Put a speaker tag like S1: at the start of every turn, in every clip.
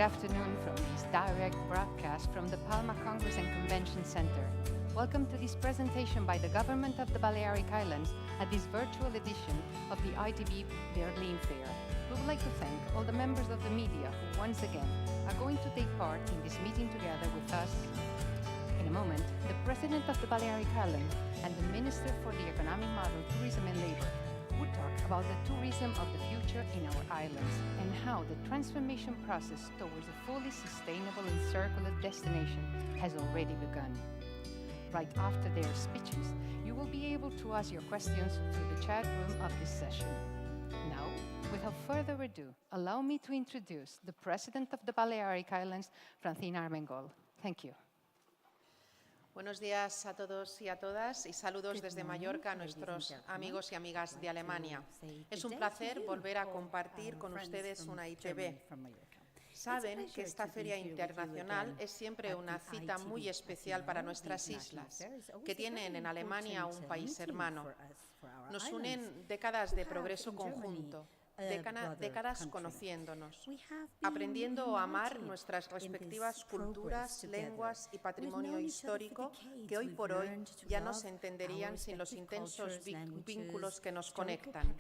S1: afternoon from this direct broadcast from the Palma Congress and Convention Center. Welcome to this presentation by the Government of the Balearic Islands at this virtual edition of the ITB Berlin Fair. We would like to thank all the members of the media who once again are going to take part in this meeting together with us. In a moment, the President of the Balearic Islands and the Minister for the Economic Model, Tourism and Labour would talk about the tourism of the future in our islands and how the transformation process towards a fully sustainable and circular destination has already begun. Right after their speeches, you will be able to ask your questions through the chat room of this session. Now, without further ado, allow me to introduce the President of the Balearic Islands, Francina Armengol. Thank you.
S2: Buenos días a todos y a todas y saludos desde Mallorca a nuestros amigos y amigas de Alemania. Es un placer volver a compartir con ustedes una ITB. Saben que esta feria internacional es siempre una cita muy especial para nuestras islas, que tienen en Alemania un país hermano. Nos unen décadas de progreso conjunto, décadas conociéndonos, aprendiendo a amar nuestras respectivas culturas, lenguas y patrimonio histórico que hoy por hoy ya no se entenderían sin los intensos vínculos que nos conectan.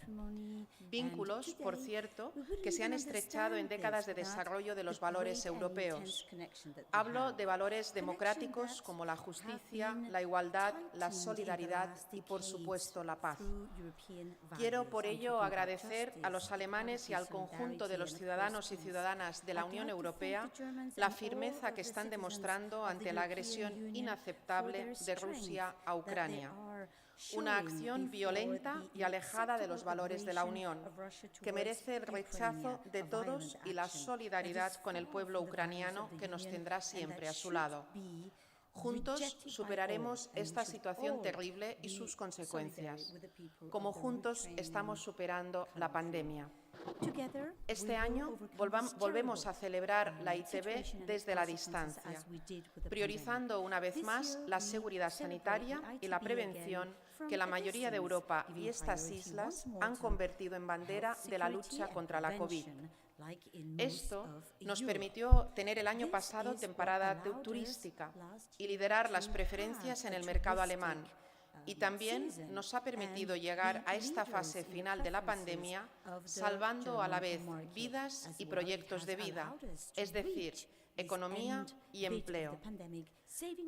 S2: Vínculos, por cierto, que se han estrechado en décadas de desarrollo de los valores europeos. Hablo de valores democráticos como la justicia, la igualdad, la solidaridad y, por supuesto, la paz. Quiero, por ello, agradecer a los alemanes y al conjunto de los ciudadanos y ciudadanas de la Unión Europea la firmeza que están demostrando ante la agresión inaceptable de Rusia a Ucrania. Una acción violenta y alejada de los valores de la Unión, que merece el rechazo de todos y la solidaridad con el pueblo ucraniano que nos tendrá siempre a su lado. Juntos superaremos esta situación terrible y sus consecuencias, como juntos estamos superando la pandemia. Este año volvemos a celebrar la ITB desde la distancia, priorizando una vez más la seguridad sanitaria y la prevención que la mayoría de Europa y estas islas han convertido en bandera de la lucha contra la COVID. Esto nos permitió tener el año pasado temporada turística y liderar las preferencias en el mercado alemán. Y también nos ha permitido llegar a esta fase final de la pandemia salvando a la vez vidas y proyectos de vida, es decir, economía y empleo.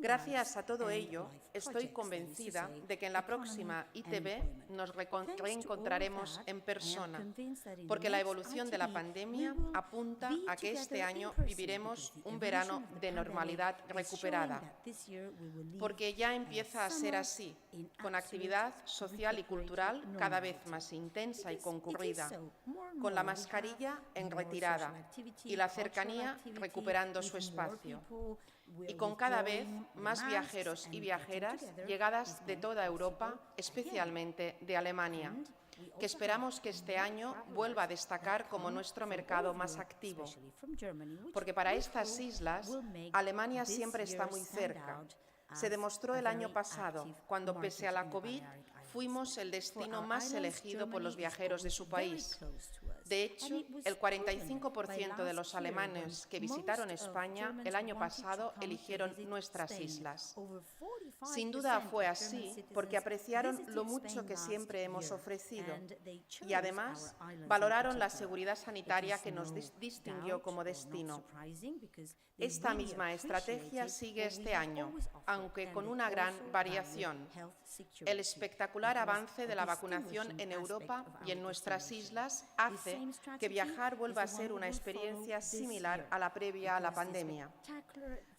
S2: Gracias a todo ello, estoy convencida de que en la próxima ITB nos reencontraremos en persona, porque la evolución de la pandemia apunta a que este año viviremos un verano de normalidad recuperada, porque ya empieza a ser así, con actividad social y cultural cada vez más intensa y concurrida, con la mascarilla en retirada y la cercanía recuperando su espacio. Y con cada vez más viajeros y viajeras llegadas de toda Europa, especialmente de Alemania, que esperamos que este año vuelva a destacar como nuestro mercado más activo, porque para estas islas Alemania siempre está muy cerca. Se demostró el año pasado, cuando pese a la COVID, fuimos el destino más elegido por los viajeros de su país. De hecho, el 45% de los alemanes que visitaron España el año pasado eligieron nuestras islas. Sin duda fue así porque apreciaron lo mucho que siempre hemos ofrecido y además valoraron la seguridad sanitaria que nos distinguió como destino. Esta misma estrategia sigue este año, aunque con una gran variación. El espectacular avance de la vacunación en Europa y en nuestras islas hace que viajar vuelva a ser una experiencia similar a la previa a la pandemia.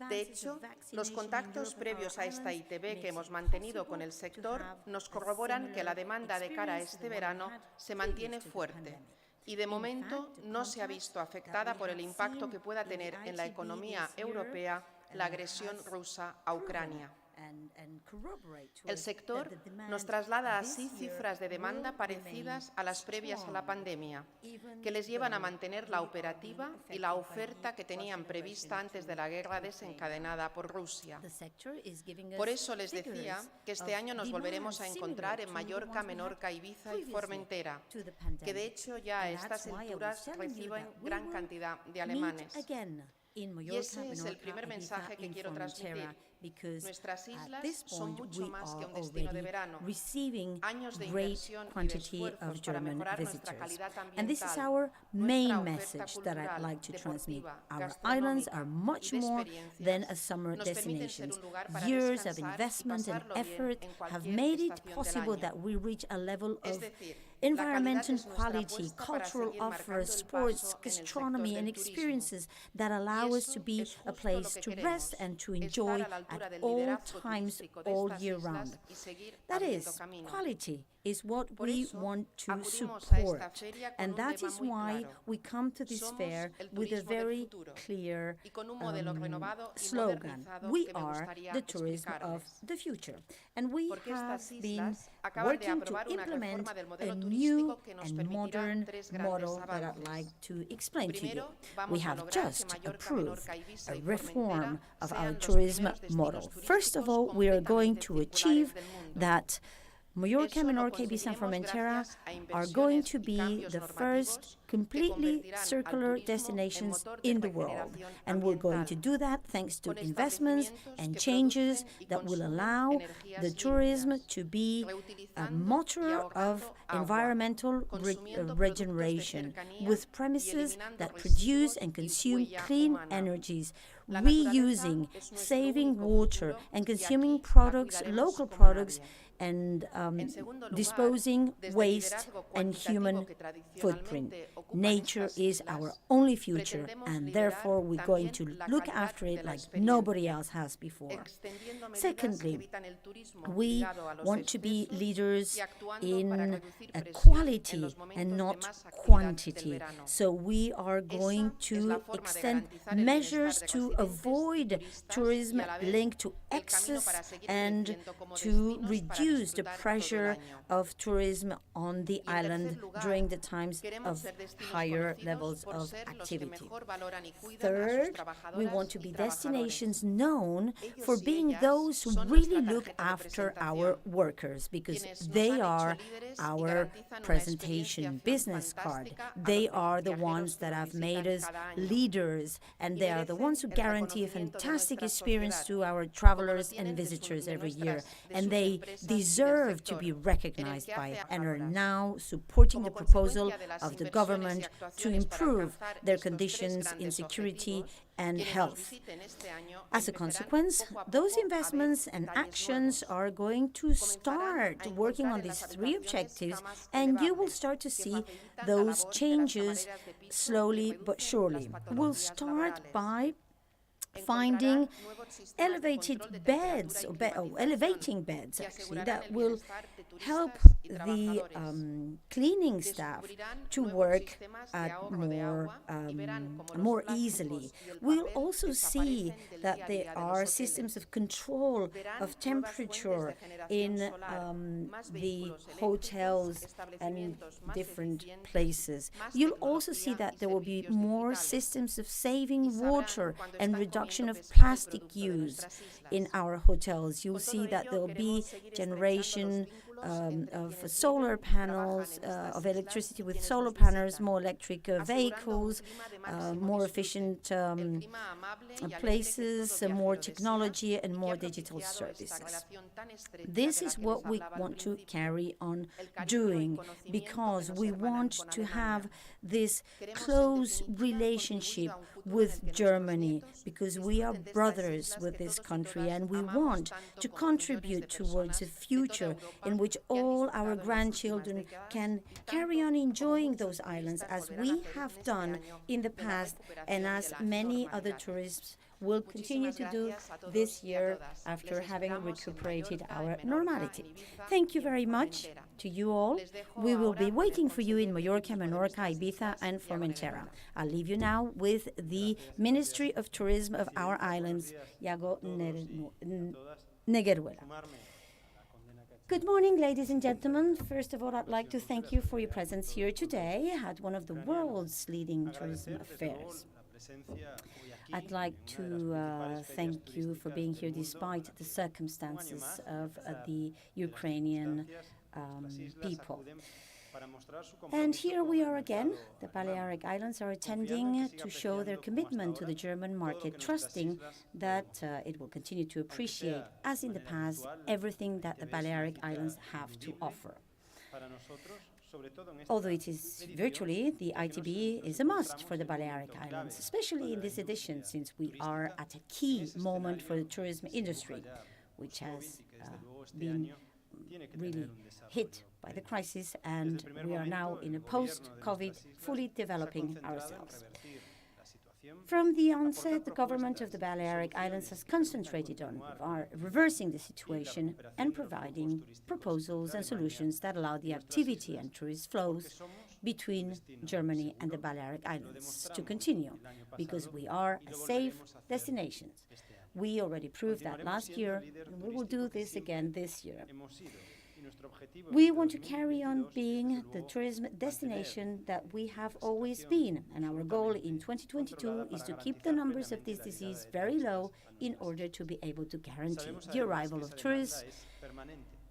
S2: De hecho, los contactos previos a esta ITB que hemos mantenido con el sector nos corroboran que la demanda de cara a este verano se mantiene fuerte y de momento no se ha visto afectada por el impacto que pueda tener en la economía europea la agresión rusa a Ucrania. El sector nos traslada así cifras de demanda parecidas a las previas a la pandemia, que les llevan a mantener la operativa y la oferta que tenían prevista antes de la guerra desencadenada por Rusia. Por eso les decía que este año nos volveremos a encontrar en Mallorca, Menorca, Ibiza y Formentera, que de hecho ya a estas alturas reciben gran cantidad de alemanes. Y ese es el primer mensaje que quiero transmitir. Nuestras islas son mucho más que un destino de verano. Años de inversión y de esfuerzos para mejorar nuestra calidad
S3: And this is
S2: ambiental,
S3: our
S2: nuestra
S3: main
S2: oferta
S3: message that I'd
S2: cultural,
S3: like to transmit.
S2: deportiva,
S3: Our islands are
S2: gastronómica
S3: much
S2: y de
S3: more than a
S2: experiencias
S3: summer
S2: nos permiten ser
S3: destination.
S2: un lugar para
S3: Years of
S2: descansar y
S3: investment and
S2: pasarlo bien
S3: effort
S2: en
S3: have
S2: cualquier
S3: made it
S2: estación del
S3: possible
S2: año.
S3: that we reach a level
S2: Es
S3: of
S2: decir,
S3: environmental
S2: la calidad es nuestra
S3: quality,
S2: apuesta para
S3: cultural
S2: seguir marcando
S3: offers,
S2: el
S3: sports,
S2: paso en el sector
S3: gastronomy, and
S2: del turismo.
S3: experiences that allow us to
S2: eso
S3: be
S2: es
S3: a
S2: justo
S3: place
S2: lo que
S3: to
S2: queremos,
S3: rest and to
S2: estar
S3: enjoy
S2: a la altura
S3: at
S2: del
S3: all
S2: liderazgo
S3: times,
S2: turístico de
S3: all
S2: estas
S3: year
S2: islas
S3: round.
S2: y seguir
S3: That
S2: abriendo
S3: is,
S2: camino.
S3: quality is what
S2: Por
S3: we
S2: eso,
S3: want to
S2: acudimos a esta
S3: support.
S2: feria con
S3: And
S2: un
S3: that
S2: lema
S3: is
S2: muy
S3: why
S2: claro.
S3: we come to this
S2: Somos
S3: fair
S2: el
S3: with a
S2: turismo del
S3: very
S2: futuro
S3: clear
S2: y con un modelo renovado y
S3: slogan.
S2: modernizado
S3: We
S2: que me
S3: are
S2: gustaría
S3: the tourism of
S2: explicarles.
S3: the future. And we
S2: Porque
S3: have
S2: estas
S3: been
S2: islas acaban de
S3: working to
S2: aprobar una
S3: implement
S2: reforma del
S3: a
S2: modelo
S3: new
S2: turístico que nos
S3: and
S2: permitirá
S3: modern
S2: tres grandes
S3: model that I'd
S2: avances.
S3: like to explain to you.
S2: Primero,
S3: We
S2: vamos a
S3: have
S2: lograr que
S3: just
S2: Mallorca,
S3: approved
S2: Menorca, Ibiza
S3: a
S2: y
S3: reform
S2: Formentera
S3: of
S2: sean
S3: our
S2: los
S3: tourism
S2: primeros destinos
S3: model. First of
S2: turísticos
S3: all, we are going
S2: completamente
S3: to
S2: circulares
S3: achieve
S2: del mundo.
S3: that Mallorca,
S2: Eso lo
S3: Menorca, Ibiza, and
S2: conseguiremos
S3: Formentera
S2: gracias a
S3: are going
S2: inversiones
S3: to
S2: y
S3: be
S2: cambios
S3: the
S2: normativos
S3: first
S2: que
S3: completely
S2: convertirán al
S3: circular
S2: turismo en
S3: destinations
S2: motor de
S3: in the world.
S2: regeneración
S3: And we're going to
S2: ambiental,
S3: do that thanks to
S2: con
S3: investments
S2: establecimientos
S3: and
S2: que
S3: changes
S2: producen y
S3: that will
S2: consumen
S3: allow
S2: energías
S3: the tourism
S2: limpias,
S3: to be a
S2: reutilizando y
S3: motor of
S2: ahorrando agua,
S3: environmental
S2: consumiendo productos de
S3: regeneration
S2: cercanía
S3: with
S2: y
S3: premises
S2: eliminando
S3: that
S2: residuos
S3: produce and
S2: y
S3: consume
S2: huella
S3: clean
S2: humana.
S3: energies,
S2: La naturaleza
S3: reusing,
S2: es nuestro
S3: saving
S2: único
S3: water,
S2: futuro
S3: and
S2: y
S3: consuming
S2: aquí la
S3: products,
S2: cuidaremos
S3: local
S2: como
S3: products,
S2: nadie.
S3: and
S2: En segundo lugar,
S3: disposing
S2: desde el
S3: waste
S2: liderazgo
S3: and human
S2: cuantitativo que
S3: footprint.
S2: tradicionalmente ocupan
S3: Nature
S2: estas
S3: is
S2: islas,
S3: our only future,
S2: pretendemos
S3: and
S2: liderar
S3: therefore we're going to
S2: también la
S3: look
S2: calidad
S3: after
S2: de
S3: it
S2: la
S3: like nobody
S2: experiencia,
S3: else has before.
S2: extendiendo medidas
S3: Secondly,
S2: que evitan el turismo
S3: we
S2: ligado a los
S3: want to be
S2: excesos
S3: leaders
S2: y actuando
S3: in
S2: para reducir
S3: a
S2: presión en
S3: quality
S2: los
S3: and
S2: momentos de
S3: not
S2: más actividad del
S3: quantity.
S2: verano.
S3: So we are going
S2: Esa es la
S3: to
S2: forma de
S3: extend
S2: garantizar el
S3: measures
S2: bienestar de
S3: to
S2: residentes y
S3: avoid
S2: turistas
S3: tourism
S2: y a la vez
S3: linked to
S2: el camino
S3: excess
S2: para seguir
S3: and
S2: creciendo como
S3: to
S2: destinos para
S3: reduce the
S2: disfrutar todo el
S3: pressure
S2: año.
S3: of tourism on the
S2: Y en
S3: island
S2: tercer lugar,
S3: during the times
S2: queremos
S3: of
S2: ser destinos
S3: higher
S2: conocidos
S3: levels
S2: por
S3: of
S2: ser los que
S3: activity.
S2: mejor valoran y cuidan a sus
S3: Third, we
S2: trabajadoras
S3: want to
S2: y
S3: be
S2: trabajadores.
S3: destinations known
S2: Ellos
S3: for
S2: y
S3: being
S2: ellas
S3: those who
S2: son
S3: really
S2: nuestra
S3: look
S2: tarjeta de
S3: after our
S2: presentación,
S3: workers because
S2: quienes nos
S3: they
S2: han hecho
S3: are
S2: líderes y
S3: our
S2: garantizan una
S3: presentation
S2: experiencia
S3: business card.
S2: fantástica a
S3: They
S2: los
S3: are the
S2: viajeros
S3: ones
S2: que
S3: that
S2: nos
S3: have made
S2: visitan
S3: us
S2: cada año.
S3: leaders, and
S2: Y
S3: they are the ones who
S2: merecen el
S3: guarantee a
S2: reconocimiento de
S3: fantastic
S2: nuestra
S3: experience
S2: sociedad,
S3: to our
S2: como lo
S3: travelers
S2: tienen
S3: and
S2: de
S3: visitors every
S2: nuestras-
S3: year.
S2: de
S3: And
S2: sus
S3: they
S2: empresas y del
S3: deserve to
S2: sector
S3: be
S2: en el
S3: recognized
S2: que
S3: by
S2: hace
S3: it and are
S2: décadas.
S3: now supporting the
S2: Como
S3: proposal
S2: consecuencia de las
S3: of the
S2: inversiones y
S3: government to
S2: actuaciones para
S3: improve
S2: alcanzar
S3: their
S2: estos tres
S3: conditions in
S2: grandes
S3: security
S2: objetivos,
S3: and
S2: quienes nos
S3: health.
S2: visiten este año
S3: As a
S2: empezarán
S3: consequence,
S2: poco a
S3: those
S2: poco a ver
S3: investments and
S2: detalles
S3: actions
S2: nuevos.
S3: are going to
S2: Comenzarán
S3: start
S2: a
S3: working
S2: encontrar
S3: on
S2: en
S3: these
S2: las
S3: three
S2: habitaciones
S3: objectives,
S2: camas
S3: and you will
S2: elevables
S3: start to
S2: que
S3: see
S2: facilitan la
S3: those
S2: labor de las
S3: changes
S2: camareras de piso y
S3: slowly but
S2: reducen
S3: surely.
S2: las
S3: We'll
S2: patologías
S3: start
S2: laborales.
S3: by
S2: Encontrarán
S3: finding
S2: nuevos sistemas de
S3: elevated
S2: control de
S3: beds,
S2: temperatura y
S3: or
S2: climatización
S3: elevating beds
S2: que
S3: actually,
S2: asegurarán
S3: that
S2: el
S3: will
S2: bienestar de
S3: help
S2: turistas y
S3: the
S2: trabajadores.
S3: cleaning staff
S2: Descubrirán
S3: to
S2: nuevos
S3: work
S2: sistemas de
S3: at
S2: ahorro de
S3: more,
S2: agua y verán cómo los
S3: more
S2: plásticos
S3: easily.
S2: y el
S3: We'll
S2: papel
S3: also see
S2: desaparecen del
S3: that
S2: día a
S3: there
S2: día de
S3: are
S2: los
S3: systems
S2: hoteles.
S3: of control
S2: Verán
S3: of
S2: nuevas fuentes
S3: temperature
S2: de generación
S3: in
S2: solar, más
S3: the
S2: vehículos eléctricos,
S3: hotels and
S2: establecimientos más
S3: different
S2: eficientes,
S3: places.
S2: más
S3: You'll also see
S2: tecnología
S3: that
S2: y
S3: there will be
S2: servicios
S3: more
S2: digitales.
S3: systems of
S2: Y
S3: saving
S2: sabrán
S3: water
S2: cuando
S3: and
S2: están
S3: reduction
S2: comiendo
S3: of
S2: pescado y
S3: plastic
S2: producto de
S3: use
S2: nuestras islas.
S3: in our hotels. You'll
S2: Con
S3: see
S2: todo
S3: that
S2: ello,
S3: there'll be
S2: queremos seguir estrechando
S3: generation
S2: los vínculos entre
S3: of
S2: quienes
S3: solar
S2: viven y trabajan
S3: panels,
S2: en estas
S3: of
S2: islas
S3: electricity
S2: y
S3: with
S2: quienes
S3: solar
S2: nos
S3: panels,
S2: visitan,
S3: more electric
S2: asegurando un
S3: vehicles,
S2: clima de máximo
S3: more
S2: disfrute,
S3: efficient
S2: el clima amable y alegre que
S3: places,
S2: todo
S3: more
S2: viajero desea
S3: technology, and
S2: y que
S3: more
S2: ha
S3: digital
S2: propiciado esta
S3: services.
S2: relación tan estrecha
S3: This
S2: de la
S3: is
S2: que
S3: what
S2: les
S3: we
S2: hablaba al
S3: want to
S2: principio.
S3: carry on
S2: El cariño y
S3: doing
S2: conocimiento
S3: because
S2: que nos
S3: we
S2: hermanan
S3: want
S2: con
S3: to
S2: Alemania.
S3: have this
S2: Queremos, en
S3: close
S2: definitiva,
S3: relationship
S2: contribuir a un futuro en
S3: with
S2: el que nuestros
S3: Germany
S2: nietos
S3: because we are
S2: disfruten de estas
S3: brothers
S2: islas
S3: with
S2: que
S3: this
S2: todos y
S3: country
S2: todas
S3: and we
S2: amamos
S3: want
S2: tanto
S3: to
S2: como millones de
S3: contribute towards a
S2: personas de toda
S3: future
S2: Europa
S3: in which
S2: que han
S3: all
S2: disfrutado
S3: our
S2: en las últimas
S3: grandchildren
S2: décadas
S3: can
S2: y
S3: carry
S2: tanto
S3: on
S2: como
S3: enjoying
S2: muchos
S3: those islands
S2: turistas
S3: as
S2: volverán a
S3: we
S2: hacer en
S3: have
S2: este
S3: done
S2: año
S3: in the
S2: de la
S3: past
S2: recuperación
S3: and
S2: de
S3: as
S2: la
S3: many other
S2: normalidad.
S3: tourists will continue to do
S2: gracias a todos
S3: this
S2: y a
S3: year
S2: todas.
S3: after
S2: Les
S3: having
S2: esperamos en
S3: recuperated
S2: Mallorca,
S3: our
S2: en Menorca,
S3: normality.
S2: en Ibiza
S3: Thank you
S2: y en
S3: very much
S2: Formentera.
S3: to you all.
S2: Les dejo
S3: We will
S2: ahora
S3: be
S2: con el
S3: waiting for you in
S2: conseller de
S3: Mallorca,
S2: Turismo de
S3: Menorca,
S2: nuestras
S3: Ibiza,
S2: islas
S3: and
S2: y
S3: Formentera.
S2: Armengol.
S3: I'll leave you now with the Ministry of Tourism of our islands, Iago Negueruela. Good morning, ladies and gentlemen. First of all, I'd like to thank you for your presence here today at one of the world's leading tourism affairs. I'd like to thank you for being here despite the circumstances of the Ukrainian people. And here we are again. The Balearic Islands are attending to show their commitment to the German market, trusting that it will continue to appreciate, as in the past, everything that the Balearic Islands have to offer. Although it is virtually, the ITB is a must for the Balearic Islands, especially in this edition, since we are at a key moment for the tourism industry, which has been really hit by the crisis, and we are now in a post-COVID fully developing ourselves. From the onset, the government of the Balearic Islands has concentrated on reversing the situation and providing proposals and solutions that allow the activity and tourist flows between Germany and the Balearic Islands to continue, because we are a safe destination. We already proved that last year, and we will do this again this year. We want to carry on being the tourism destination that we have always been, and our goal in 2022 is to keep the numbers of this disease very low in order to be able to guarantee the arrival of tourists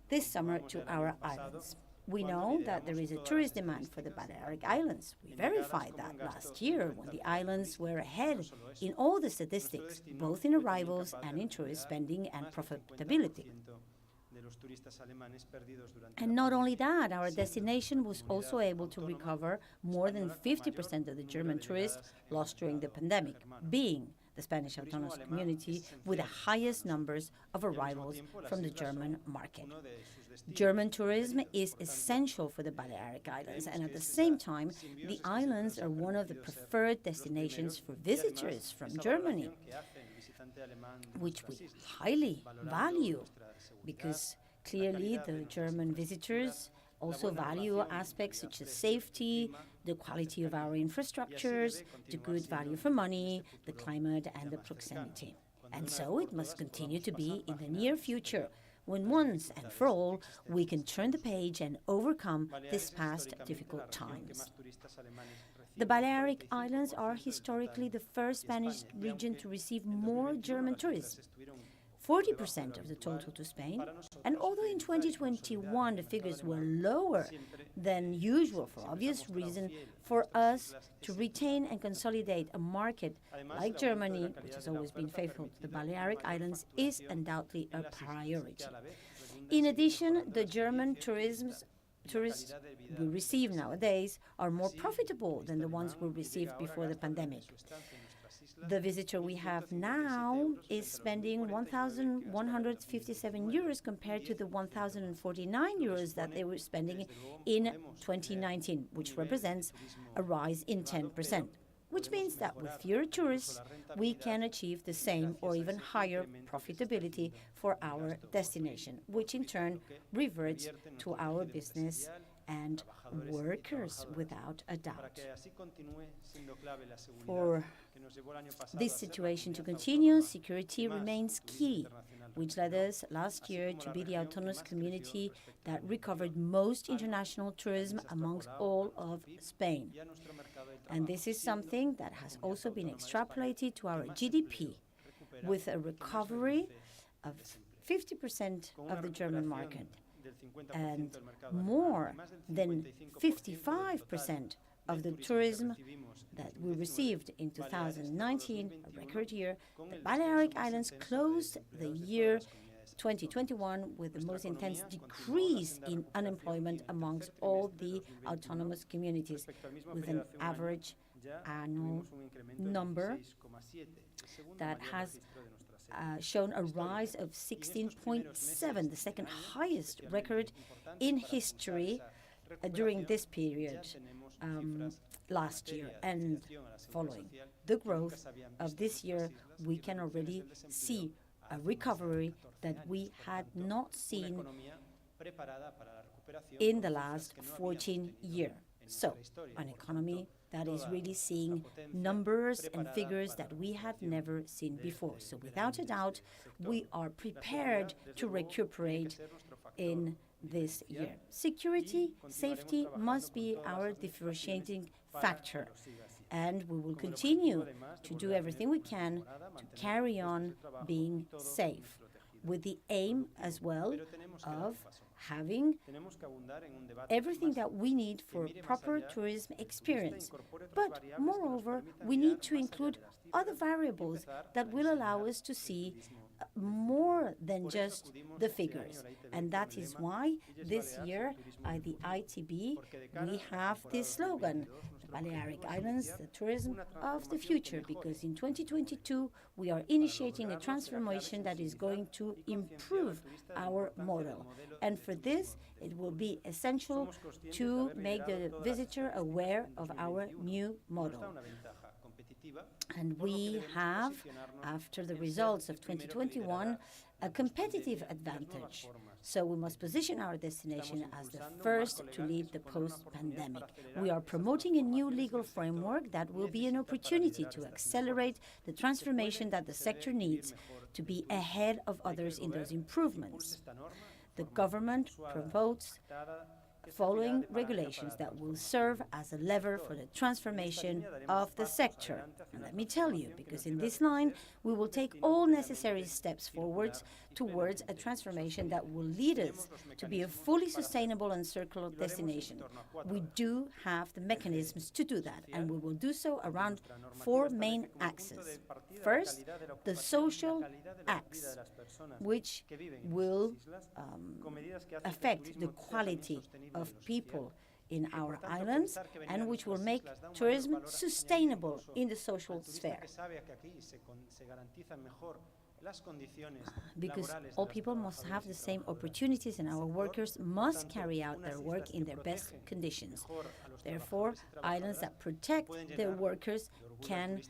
S3: this summer to our islands. We know that there is a tourist demand for the Balearic Islands. We verified that last year when the islands were ahead in all the statistics, both in arrivals and in tourist spending and profitability. And not only that, our destination was also able to recover more than 50% of the German tourists lost during the pandemic, being the Spanish autonomous community with the highest numbers of arrivals from the German market. German tourism is essential for the Balearic Islands, and at the same time, the islands are one of the preferred destinations for visitors from Germany, which we highly value, because clearly the German visitors also value aspects such as safety, the quality of our infrastructures, the good value for money, the climate, and the proximity. And so it must continue to be in the near future, when once and for all we can turn the page and overcome these past difficult times. The Balearic Islands are historically the first Spanish region to receive more German tourists, 40% of the total to Spain, and although in 2021 the figures were lower than usual for obvious reason, for us to retain and consolidate a market like Germany, which has always been faithful to the Balearic Islands, is undoubtedly a priority. In addition, the German tourists we receive nowadays are more profitable than the ones we received before the pandemic. The visitor we have now is spending 1,157 euros compared to the 1,049 euros that they were spending in 2019, which represents a rise in 10%, which means that with fewer tourists, we can achieve the same or even higher profitability for our destination, which in turn reverts to our business and workers without a doubt. For this situation to continue, security remains key, which led us last year to be the autonomous community that recovered most international tourism amongst all of Spain. And this is something that has also been extrapolated to our GDP, with a recovery of 50% of the German market and more than 55% of the tourism that we received in 2019, a record year. The Balearic Islands closed the year 2021 with the most intense decrease in unemployment amongst all the autonomous communities, with an average annual number that has shown a rise of 16.7, the second highest record in history during this period. last year and following the growth of this year, we can already see a recovery that we had not seen in the last 14 years. So, an economy that is really seeing numbers and figures that we had never seen before. So, without a doubt, we are prepared to recuperate in this year. Security, safety must be our differentiating factor, and we will continue to do everything we can to carry on being safe, with the aim as well of having everything that we need for proper tourism experience. But moreover, we need to include other variables that will allow us to see more than just the figures. And that is why this year at the ITB we have this slogan, the Balearic Islands, the tourism of the future, because in 2022 we are initiating a transformation that is going to improve our model. And for this, it will be essential to make the visitor aware of our new model. And we have, after the results of 2021, a competitive advantage. So we must position our destination as the first to lead the post-pandemic. We are promoting a new legal framework that will be an opportunity to accelerate the transformation that the sector needs to be ahead of others in those improvements. The government promotes following regulations that will serve as a lever for the transformation of the sector. And let me tell you, because in this line, we will take all necessary steps forwards towards a transformation that will lead us to be a fully sustainable and circular destination. We do have the mechanisms to do that, and we will do so around four main axes. First, the social axe, which will affect the quality of people in our islands and which will make tourism sustainable in the social sphere. Because all people must have the same opportunities and our workers must carry out their work in their best conditions. Therefore, islands that protect their workers can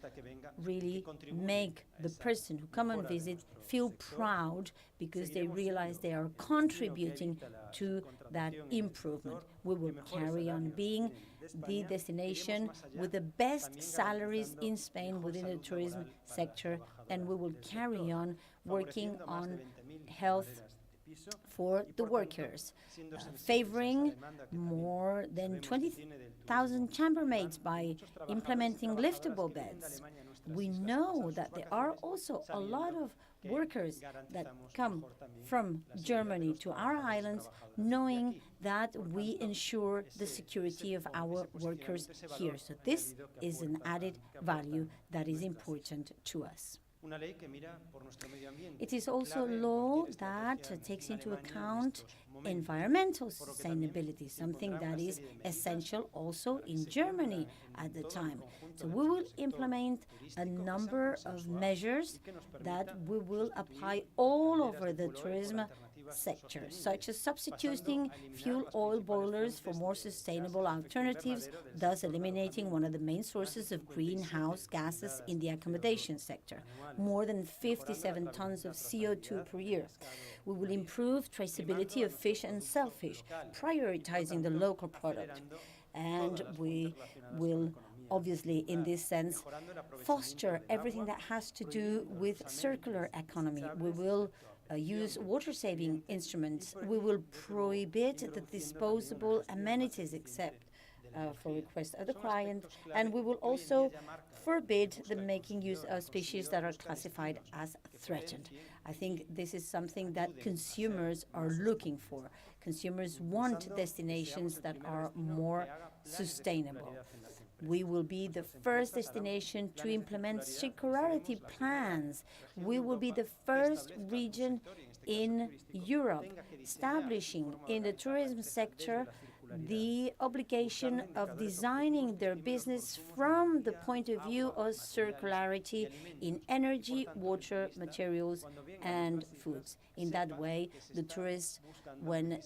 S3: really make the person who come and visit feel proud because they realize they are contributing to that improvement. We will carry on being the destination with the best salaries in Spain within the tourism sector, and we will carry on working on health for the workers, favoring more than 20,000 chambermaids by implementing liftable beds. We know that there are also a lot of workers that come from Germany to our islands, knowing that we ensure the security of our workers here. So this is an added value that is important to us. It is also a law that takes into account environmental sustainability, something that is essential also in Germany at the time. So we will implement a number of measures that we will apply all over the tourism sector, such as substituting fuel oil boilers for more sustainable alternatives, thus eliminating one of the main sources of greenhouse gases in the accommodation sector, more than 57 tons of CO2 per year. We will improve traceability of fish and shellfish, prioritizing the local product. And we will obviously, in this sense, foster everything that has to do with circular economy. We will use water-saving instruments. We will prohibit the disposable amenities except for request of the client, and we will also forbid the making use of species that are classified as threatened. I think this is something that consumers are looking for. Consumers want destinations that are more sustainable. We will be the first destination to implement circularity plans. We will be the first region in Europe establishing in the tourism sector the obligation of designing their business from the point of view of circularity in energy, water, materials, and foods. In that way, the tourists, when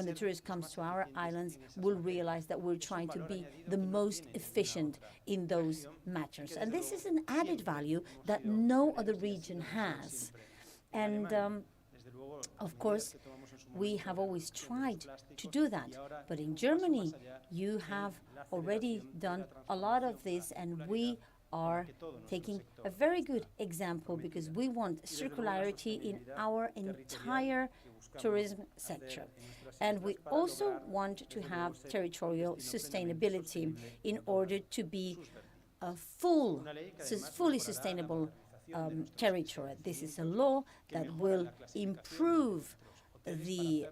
S3: the tourist comes to our islands, will realize that we're trying to be the most efficient in those matters. And this is an added value that no other region has. And of course, we have always tried to do that. But in Germany, you have already done a lot of this, and we are taking a very good example because we want circularity in our entire tourism sector. And we also want to have territorial sustainability in order to be a fully sustainable territory. This is a law that will improve the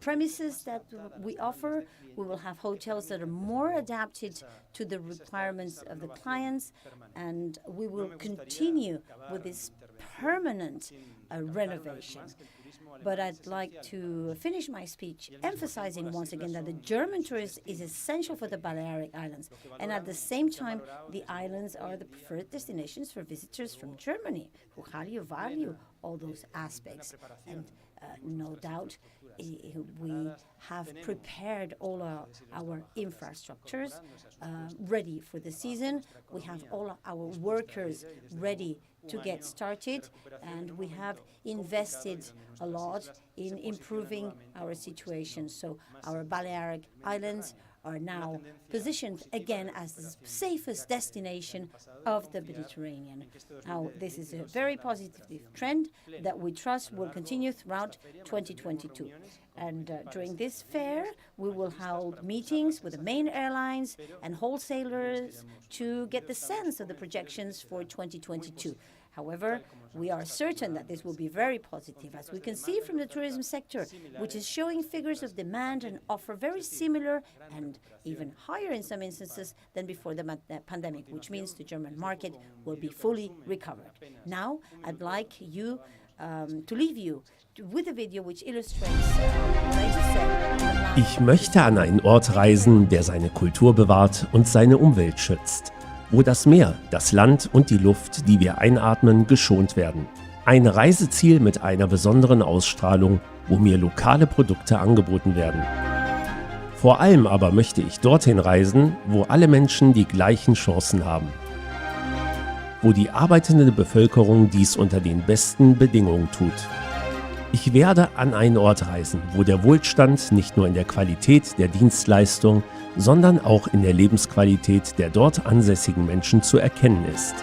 S3: premises that we offer. We will have hotels that are more adapted to the requirements of the clients, and we will continue with this permanent renovation. But I'd like to finish my speech emphasizing once again that the German tourist is essential for the Balearic Islands. And at the same time, the islands are the preferred destinations for visitors from Germany who value all those aspects. And no doubt, we have prepared all our infrastructures ready for the season. We have all our workers ready to get started, and we have invested a lot in improving our situation. So our Balearic Islands are now positioned again as the safest destination of the Mediterranean. Now, this is a very positive trend that we trust will continue throughout 2022. And during this fair, we will hold meetings with the main airlines and wholesalers to get the sense of the projections for 2022. However, we are certain that this will be very positive, as we can see from the tourism sector, which is showing figures of demand and offer very similar and even higher in some instances than before the pandemic, which means the German market will be fully recovered. Now, I'd like you to leave you with a video which illustrates what I just said.
S4: Ich möchte an einen Ort reisen, der seine Kultur bewahrt und seine Umwelt schützt. Wo das Meer, das Land und die Luft, die wir einatmen, geschont werden. Ein Reiseziel mit einer besonderen Ausstrahlung, wo mir lokale Produkte angeboten werden. Vor allem aber möchte ich dorthin reisen, wo alle Menschen die gleichen Chancen haben. Wo die arbeitende Bevölkerung dies unter den besten Bedingungen tut. Ich werde an einen Ort reisen, wo der Wohlstand nicht nur in der Qualität der Dienstleistung, sondern auch in der Lebensqualität der dort ansässigen Menschen zu erkennen ist.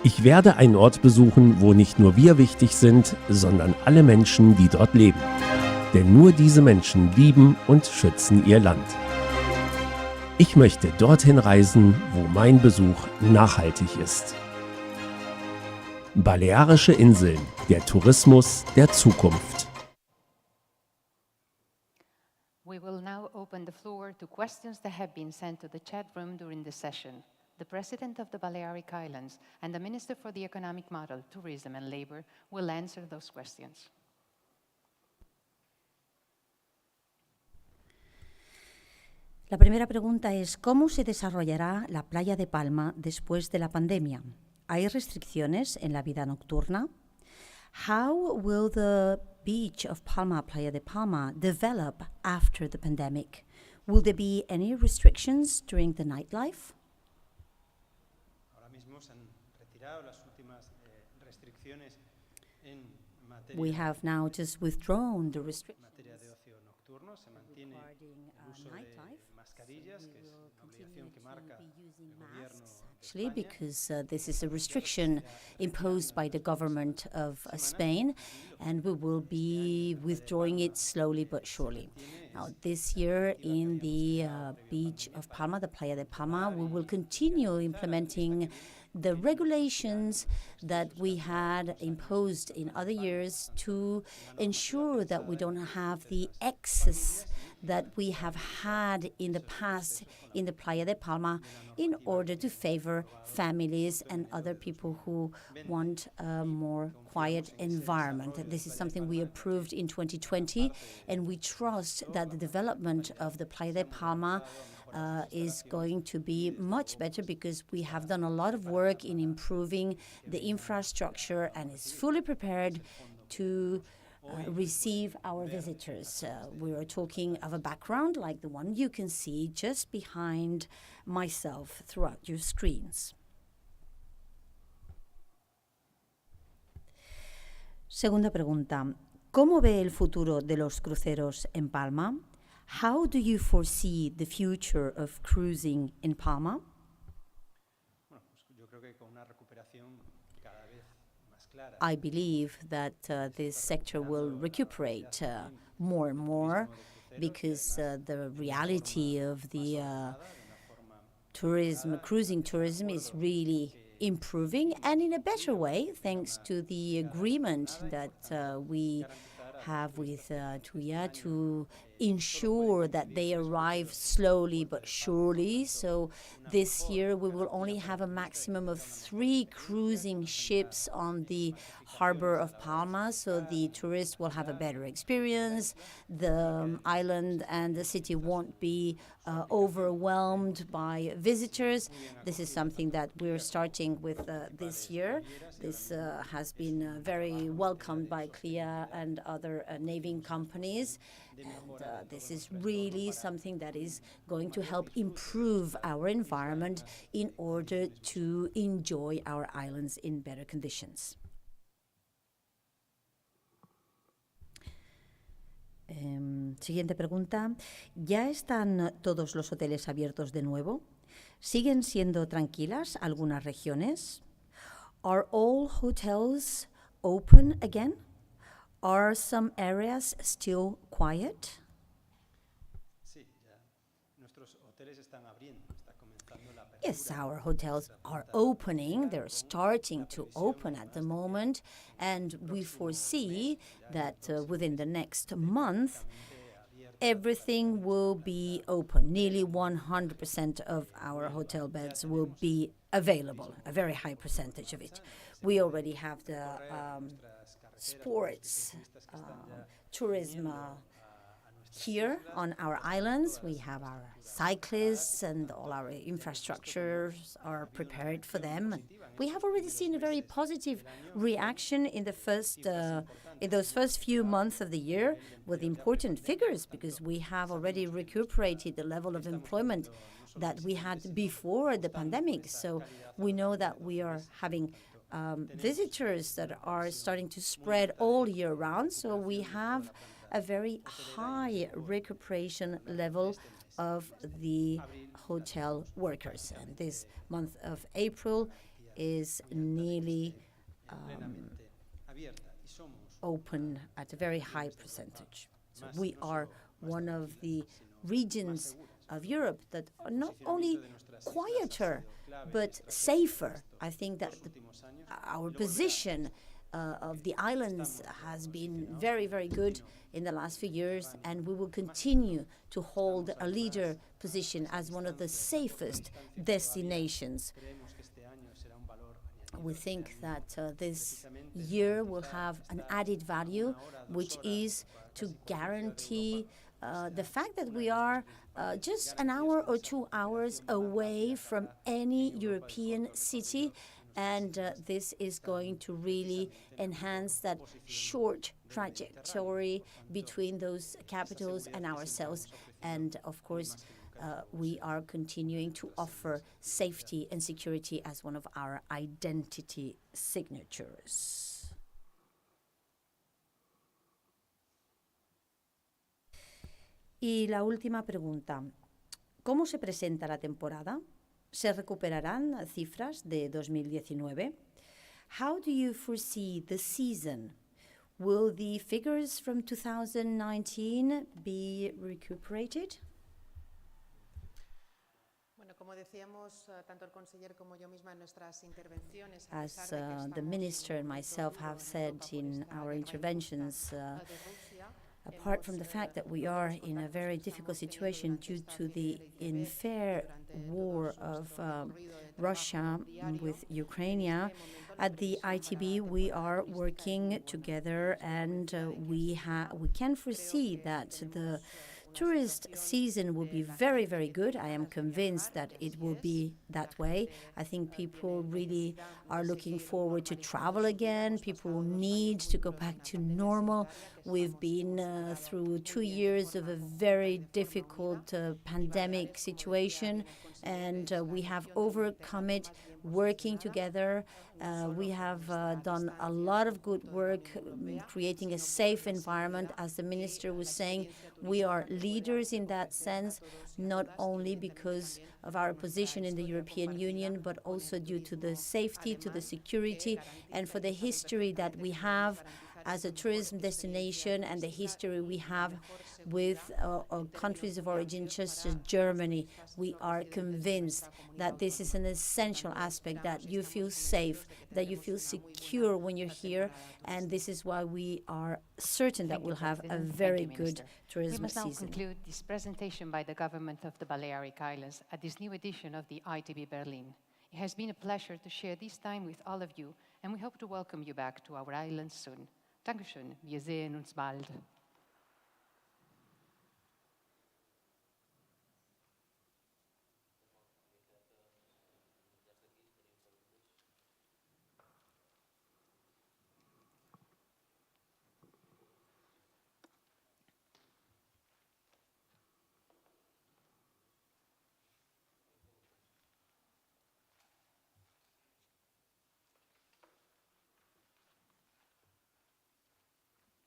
S4: Ich werde einen Ort besuchen, wo nicht nur wir wichtig sind, sondern alle Menschen, die dort leben. Denn nur diese Menschen lieben und schützen ihr Land. Ich möchte dorthin reisen, wo mein Besuch nachhaltig ist. Balearische Inseln, der Tourismus der Zukunft.
S1: We will now open the floor to questions that have been sent to the chat room during the session. The President of the Balearic Islands and the Minister for the Economic Model, Tourism and Labor will answer those questions.
S3: La primera pregunta es, ¿cómo se desarrollará la playa de Palma después de la pandemia? ¿Hay restricciones en la vida nocturna? How will the beach of Palma, Playa de Palma, develop after the pandemic? Will there be any restrictions during the nightlife? We have now just withdrawn the restrictions regarding nightlife. Actually, because this is a restriction imposed by the government of Spain, and we will be withdrawing it slowly but surely. Now, this year in the beach of Palma, the Playa de Palma, we will continue implementing the regulations that we had imposed in other years to ensure that we don't have the excess that we have had in the past in the Playa de Palma in order to favor families and other people who want a more quiet environment. This is something we approved in 2020, and we trust that the development of the Playa de Palma is going to be much better because we have done a lot of work in improving the infrastructure and is fully prepared to receive our visitors. We are talking of a background like the one you can see just behind myself throughout your screens. Segunda pregunta. ¿Cómo ve el futuro de los cruceros en Palma? How do you foresee the future of cruising in Palma? I believe that this sector will recuperate more and more because the reality of the cruising tourism is really improving and in a better way thanks to the agreement that we have with TUIA to ensure that they arrive slowly but surely. So this year we will only have a maximum of 3 cruising ships on the harbor of Palma, so the tourists will have a better experience. The island and the city won't be overwhelmed by visitors. This is something that we're starting with this year. This has been very welcomed by CLIA and other navy companies. And this is really something that is going to help improve our environment in order to enjoy our islands in better conditions. Siguiente pregunta. ¿Ya están todos los hoteles abiertos de nuevo? ¿Siguen siendo tranquilas algunas regiones? Are all hotels open again? Are some areas still quiet? Yes, our hotels are opening. They're starting to open at the moment, and we foresee that within the next month, everything will be open. Nearly 100% of our hotel beds will be available, a very high percentage of it. We already have the sports tourism here on our islands. We have our cyclists and all our infrastructures are prepared for them. We have already seen a very positive reaction in those first few months of the year with important figures because we have already recuperated the level of employment that we had before the pandemic. So we know that we are having visitors that are starting to spread all year round. So we have a very high recuperation level of the hotel workers. And this month of April is nearly open at a very high percentage. So we are one of the regions of Europe that are not only quieter, but safer. I think that our position of the islands has been very, very good in the last few years, and we will continue to hold a leader position as one of the safest destinations. We think that this year will have an added value, which is to guarantee the fact that we are just an hour or 2 hours away from any European city, and this is going to really enhance that short trajectory between those capitals and ourselves. And of course, we are continuing to offer safety and security as one of our identity signatures. Y la última pregunta. ¿Cómo se presenta la temporada? ¿Se recuperarán cifras de 2019? How do you foresee the season? Will the figures from 2019 be recuperated? As the minister and myself have said in our interventions, a apart from the fact that we are in a very difficult situation due to the unfair war of Russia with Ukraine, at the ITB we are working together, and we can foresee that the tourist season will be very, very good. I am convinced that it will be that way. I think people really are looking forward to travel again. People need to go back to normal. We've been through 2 years of a very difficult pandemic situation, and we have overcome it working together. We have done a lot of good work creating a safe environment. As the minister was saying, we are leaders in that sense, not only because of our position in the European Union, but also due to the safety, to the security, and for the history that we have as a tourism destination and the history we have with countries of origin, such as Germany. We are convinced that this is an essential aspect, that you feel safe, that you feel secure when you're here, and this is why we are certain that we'll have a very good tourism
S1: We must now
S3: season.
S1: conclude this presentation by the government of the Balearic Islands at this new edition of the ITB Berlin. It has been a pleasure to share this time with all of you, and we hope to welcome you back to our islands soon. Dankeschön, wir sehen uns bald.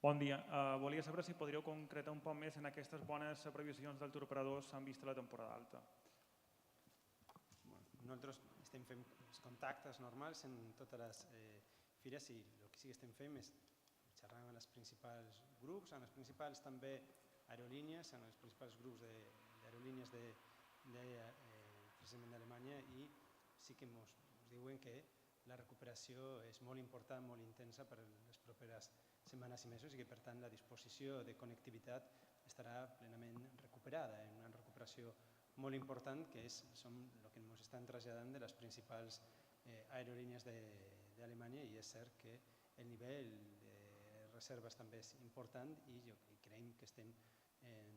S5: Bon dia. Volia saber si podríeu concretar un poc més en aquestes bones previsions dels operadors en vista de la temporada alta.
S6: Nosaltres estem fent els contactes normals en totes les fires i el que sí que estem fent és xerrar amb els principals grups, amb els principals també aerolínies, amb els principals grups d'aerolínies precisament d'Alemanya, i sí que ens diuen que la recuperació és molt important, molt intensa per les properes setmanes i mesos, i que per tant la disposició de connectivitat estarà plenament recuperada, en una recuperació molt important que és el que ens estan traslladant de les principals aerolínies d'Alemanya, i és cert que el nivell de reserves també és important i creiem que estem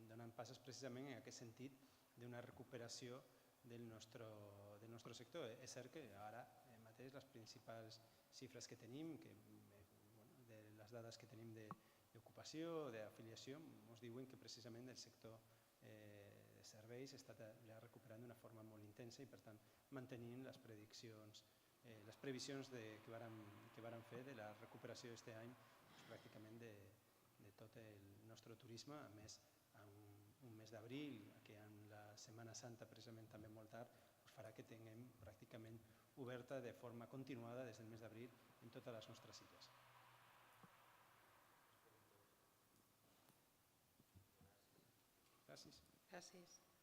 S6: donant passes precisament en aquest sentit d'una recuperació del nostre sector. És cert que ara mateix les principals xifres que tenim, de les dades que tenim d'ocupació, d'afiliació, ens diuen que precisament el sector de serveis està recuperant d'una forma molt intensa i per tant mantenint les previsions que vàrem fer de la recuperació d'aquest any pràcticament de tot el nostre turisme, a més un mes d'abril, que en la Setmana Santa precisament també molt tard, farà que tinguem pràcticament oberta de forma continuada des del mes d'abril en totes les nostres illes. Gràcies.
S2: Gràcies.